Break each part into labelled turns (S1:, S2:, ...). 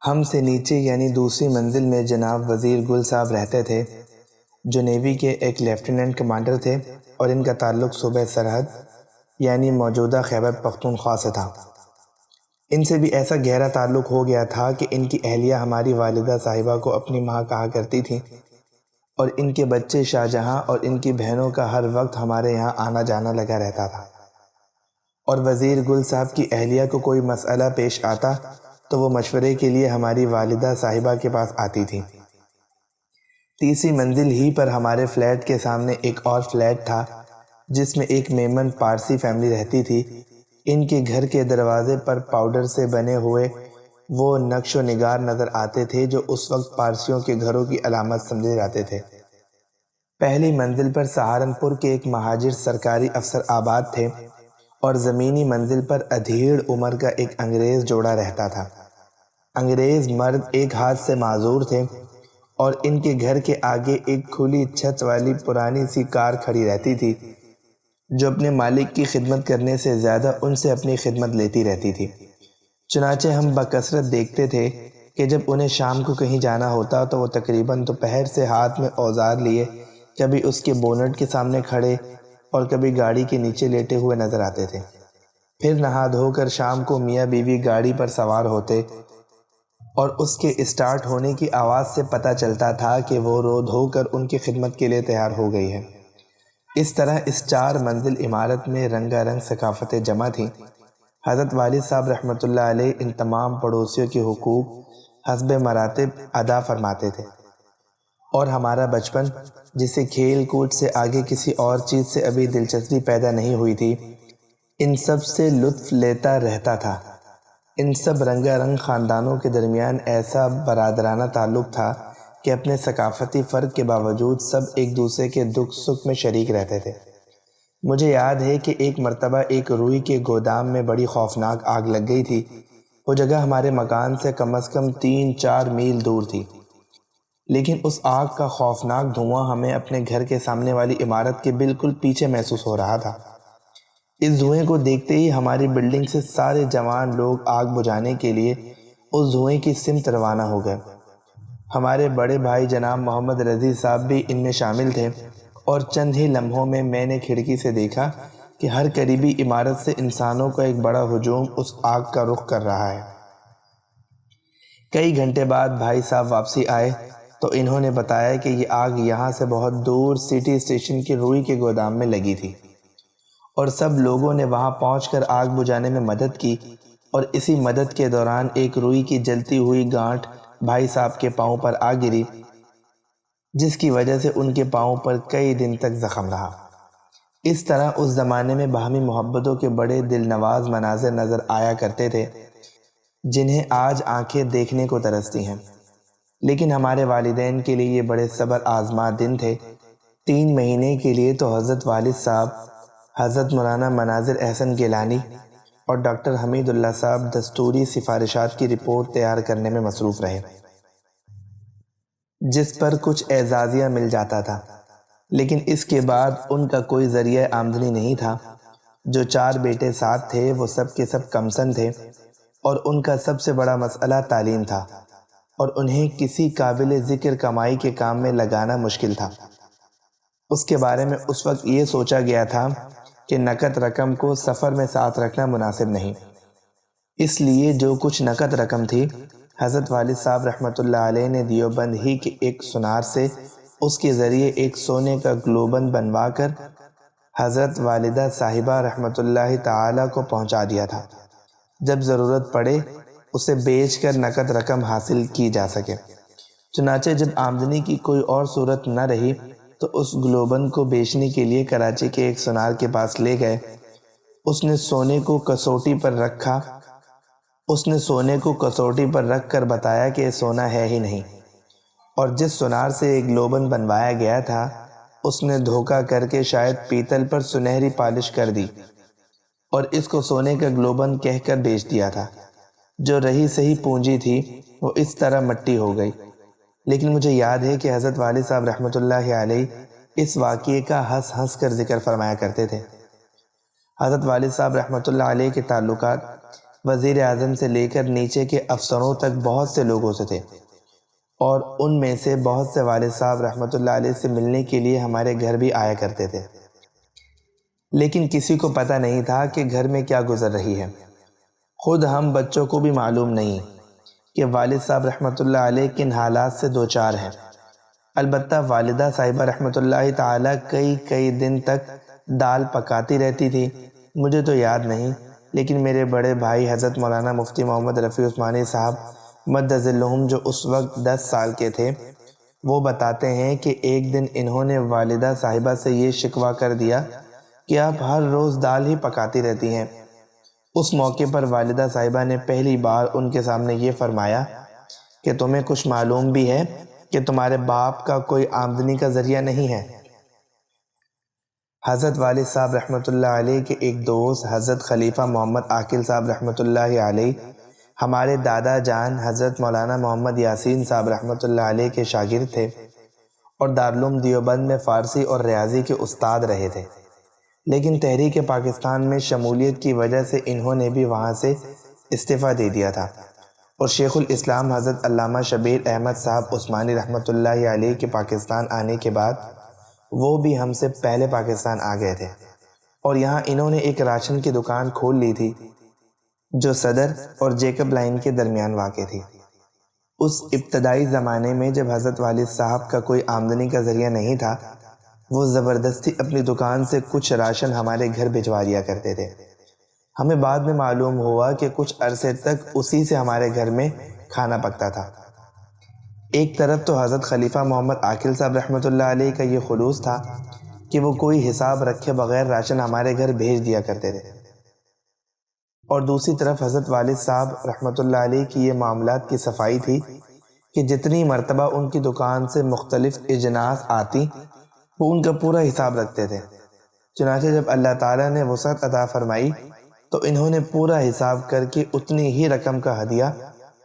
S1: ہم سے نیچے یعنی دوسری منزل میں جناب وزیر گل صاحب رہتے تھے، جو نیوی کے ایک لیفٹیننٹ کمانڈر تھے اور ان کا تعلق صوبہ سرحد یعنی موجودہ خیبر پختونخوا سے تھا۔ ان سے بھی ایسا گہرا تعلق ہو گیا تھا کہ ان کی اہلیہ ہماری والدہ صاحبہ کو اپنی ماں کہا کرتی تھیں، اور ان کے بچے شاہجہاں اور ان کی بہنوں کا ہر وقت ہمارے یہاں آنا جانا لگا رہتا تھا۔ اور وزیر گل صاحب کی اہلیہ کو کوئی مسئلہ پیش آتا تو وہ مشورے کے لیے ہماری والدہ صاحبہ کے پاس آتی تھی۔ تیسری منزل ہی پر ہمارے فلیٹ کے سامنے ایک اور فلیٹ تھا جس میں ایک میمن پارسی فیملی رہتی تھی۔ ان کے گھر کے دروازے پر پاؤڈر سے بنے ہوئے وہ نقش و نگار نظر آتے تھے جو اس وقت پارسیوں کے گھروں کی علامت سمجھے جاتے تھے۔ پہلی منزل پر سہارنپور کے ایک مہاجر سرکاری افسر آباد تھے، اور زمینی منزل پر ادھیڑ عمر کا ایک انگریز جوڑا رہتا تھا۔ انگریز مرد ایک ہاتھ سے معذور تھے، اور ان کے گھر کے آگے ایک کھلی چھت والی پرانی سی کار کھڑی رہتی تھی جو اپنے مالک کی خدمت کرنے سے زیادہ ان سے اپنی خدمت لیتی رہتی تھی۔ چنانچہ ہم بکثرت دیکھتے تھے کہ جب انہیں شام کو کہیں جانا ہوتا تو وہ تقریباً دوپہر سے ہاتھ میں اوزار لیے کبھی اس کے بونٹ کے سامنے کھڑے اور کبھی گاڑی کے نیچے لیٹے ہوئے نظر آتے تھے۔ پھر نہا دھو کر شام کو میاں بیوی گاڑی پر سوار ہوتے، اور اس کے اسٹارٹ ہونے کی آواز سے پتہ چلتا تھا کہ وہ رو دھو کر ان کی خدمت کے لیے تیار ہو گئی ہے۔ اس طرح اس 4 منزل عمارت میں رنگا رنگ ثقافتیں جمع تھیں۔ حضرت والد صاحب رحمۃ اللہ علیہ ان تمام پڑوسیوں کے حقوق حسب مراتب ادا فرماتے تھے، اور ہمارا بچپن، جسے کھیل کود سے آگے کسی اور چیز سے ابھی دلچسپی پیدا نہیں ہوئی تھی، ان سب سے لطف لیتا رہتا تھا۔ ان سب رنگا رنگ خاندانوں کے درمیان ایسا برادرانہ تعلق تھا کہ اپنے ثقافتی فرق کے باوجود سب ایک دوسرے کے دکھ سکھ میں شریک رہتے تھے۔ مجھے یاد ہے کہ ایک مرتبہ ایک روئی کے گودام میں بڑی خوفناک آگ لگ گئی تھی۔ وہ جگہ ہمارے مکان سے کم از کم 3-4 میل دور تھی، لیکن اس آگ کا خوفناک دھواں ہمیں اپنے گھر کے سامنے والی عمارت کے بالکل پیچھے محسوس ہو رہا تھا۔ اس دھوئیں کو دیکھتے ہی ہماری بلڈنگ سے سارے جوان لوگ آگ بجھانے کے لیے اس دھوئیں کی سمت روانہ ہو گئے۔ ہمارے بڑے بھائی جناب محمد رضی صاحب بھی ان میں شامل تھے، اور چند ہی لمحوں میں میں نے کھڑکی سے دیکھا کہ ہر قریبی عمارت سے انسانوں کا ایک بڑا ہجوم اس آگ کا رخ کر رہا ہے۔ کئی گھنٹے بعد بھائی صاحب واپسی آئے تو انہوں نے بتایا کہ یہ آگ یہاں سے بہت دور سٹی اسٹیشن کے روئی کے گودام میں لگی تھی، اور سب لوگوں نے وہاں پہنچ کر آگ بجھانے میں مدد کی، اور اسی مدد کے دوران ایک روئی کی جلتی ہوئی گانٹھ بھائی صاحب کے پاؤں پر آ گری، جس کی وجہ سے ان کے پاؤں پر کئی دن تک زخم رہا۔ اس طرح اس زمانے میں باہمی محبتوں کے بڑے دل نواز مناظر نظر آیا کرتے تھے جنہیں آج آنکھیں دیکھنے کو ترستی ہیں، لیکن ہمارے والدین کے لیے یہ بڑے صبر آزما دن تھے۔ 3 مہینے کے لیے تو حضرت والد صاحب، حضرت مولانا مناظر احسن گیلانی اور ڈاکٹر حمید اللہ صاحب دستوری سفارشات کی رپورٹ تیار کرنے میں مصروف رہے، جس پر کچھ اعزازیہ مل جاتا تھا، لیکن اس کے بعد ان کا کوئی ذریعہ آمدنی نہیں تھا۔ جو 4 بیٹے ساتھ تھے وہ سب کے سب کمسن تھے، اور ان کا سب سے بڑا مسئلہ تعلیم تھا، اور انہیں کسی قابل ذکر کمائی کے کام میں لگانا مشکل تھا۔ اس کے بارے میں اس وقت یہ سوچا گیا تھا کہ نقد رقم کو سفر میں ساتھ رکھنا مناسب نہیں، اس لیے جو کچھ نقد رقم تھی حضرت والد صاحب رحمۃ اللہ علیہ نے دیوبند ہی کے ایک سونار سے اس کے ذریعے ایک سونے کا گلوبند بنوا کر حضرت والدہ صاحبہ رحمۃ اللہ تعالی کو پہنچا دیا تھا، جب ضرورت پڑے اسے بیچ کر نقد رقم حاصل کی جا سکے۔ چنانچہ جب آمدنی کی کوئی اور صورت نہ رہی تو اس گلوبند کو بیچنے کے لیے کراچی کے ایک سونار کے پاس لے گئے۔ اس نے سونے کو کسوٹی پر رکھ کر بتایا کہ یہ سونا ہے ہی نہیں، اور جس سونار سے یہ گلوبند بنوایا گیا تھا اس نے دھوکہ کر کے شاید پیتل پر سنہری پالش کر دی اور اس کو سونے کا گلوبند کہہ کر بیچ دیا تھا۔ جو رہی صحیح پونجی تھی وہ اس طرح مٹی ہو گئی۔ لیکن مجھے یاد ہے کہ حضرت والد صاحب رحمۃ اللہ علیہ اس واقعے کا ہنس ہنس کر ذکر فرمایا کرتے تھے۔ حضرت والد صاحب رحمۃ اللہ علیہ کے تعلقات وزیر اعظم سے لے کر نیچے کے افسروں تک بہت سے لوگوں سے تھے، اور ان میں سے بہت سے والد صاحب رحمۃ اللہ علیہ سے ملنے کے لیے ہمارے گھر بھی آیا کرتے تھے، لیکن کسی کو پتہ نہیں تھا کہ گھر میں کیا گزر رہی ہے۔ خود ہم بچوں کو بھی معلوم نہیں کہ والد صاحب رحمۃ اللہ علیہ کن حالات سے دوچار ہیں۔ البتہ والدہ صاحبہ رحمۃ اللہ تعالیٰ کئی دن تک دال پکاتی رہتی تھی۔ مجھے تو یاد نہیں، لیکن میرے بڑے بھائی حضرت مولانا مفتی محمد رفیع عثمانی صاحب مدد ظلہم، جو اس وقت 10 سال کے تھے، وہ بتاتے ہیں کہ ایک دن انہوں نے والدہ صاحبہ سے یہ شکوہ کر دیا کہ آپ ہر روز دال ہی پکاتی رہتی ہیں۔ اس موقع پر والدہ صاحبہ نے پہلی بار ان کے سامنے یہ فرمایا کہ تمہیں کچھ معلوم بھی ہے کہ تمہارے باپ کا کوئی آمدنی کا ذریعہ نہیں ہے۔ حضرت والد صاحب رحمۃ اللہ علیہ کے ایک دوست حضرت خلیفہ محمد عاقل صاحب رحمۃ اللہ علیہ ہمارے دادا جان حضرت مولانا محمد یاسین صاحب رحمۃ اللہ علیہ کے شاگرد تھے، اور دارالعلوم دیوبند میں فارسی اور ریاضی کے استاد رہے تھے، لیکن تحریک پاکستان میں شمولیت کی وجہ سے انہوں نے بھی وہاں سے استعفیٰ دے دیا تھا، اور شیخ الاسلام حضرت علامہ شبیر احمد صاحب عثمانی رحمۃ اللہ علیہ کے پاکستان آنے کے بعد وہ بھی ہم سے پہلے پاکستان آ گئے تھے، اور یہاں انہوں نے ایک راشن کی دکان کھول لی تھی جو صدر اور جیکب لائن کے درمیان واقع تھی۔ اس ابتدائی زمانے میں جب حضرت والد صاحب کا کوئی آمدنی کا ذریعہ نہیں تھا، وہ زبردستی اپنی دکان سے کچھ راشن ہمارے گھر بھجوا دیا کرتے تھے۔ ہمیں بعد میں معلوم ہوا کہ کچھ عرصے تک اسی سے ہمارے گھر میں کھانا پکتا تھا۔ ایک طرف تو حضرت خلیفہ محمد عاقل صاحب رحمۃ اللہ علیہ کا یہ خلوص تھا کہ وہ کوئی حساب رکھے بغیر راشن ہمارے گھر بھیج دیا کرتے تھے، اور دوسری طرف حضرت والد صاحب رحمۃ اللہ علیہ کی یہ معاملات کی صفائی تھی کہ جتنی مرتبہ ان کی دکان سے مختلف اجناس آتی وہ ان کا پورا حساب رکھتے تھے۔ چنانچہ جب اللہ تعالیٰ نے وسعت عطا فرمائی تو انہوں نے پورا حساب کر کے اتنی ہی رقم کا ہدیہ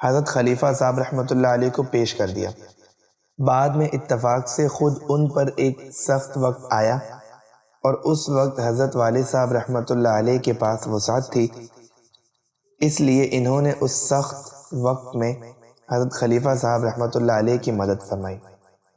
S1: حضرت خلیفہ صاحب رحمۃ اللہ علیہ کو پیش کر دیا۔ بعد میں اتفاق سے خود ان پر ایک سخت وقت آیا، اور اس وقت حضرت والد صاحب رحمۃ اللہ علیہ کے پاس وسعت تھی، اس لیے انہوں نے اس سخت وقت میں حضرت خلیفہ صاحب رحمۃ اللہ علیہ کی مدد فرمائی۔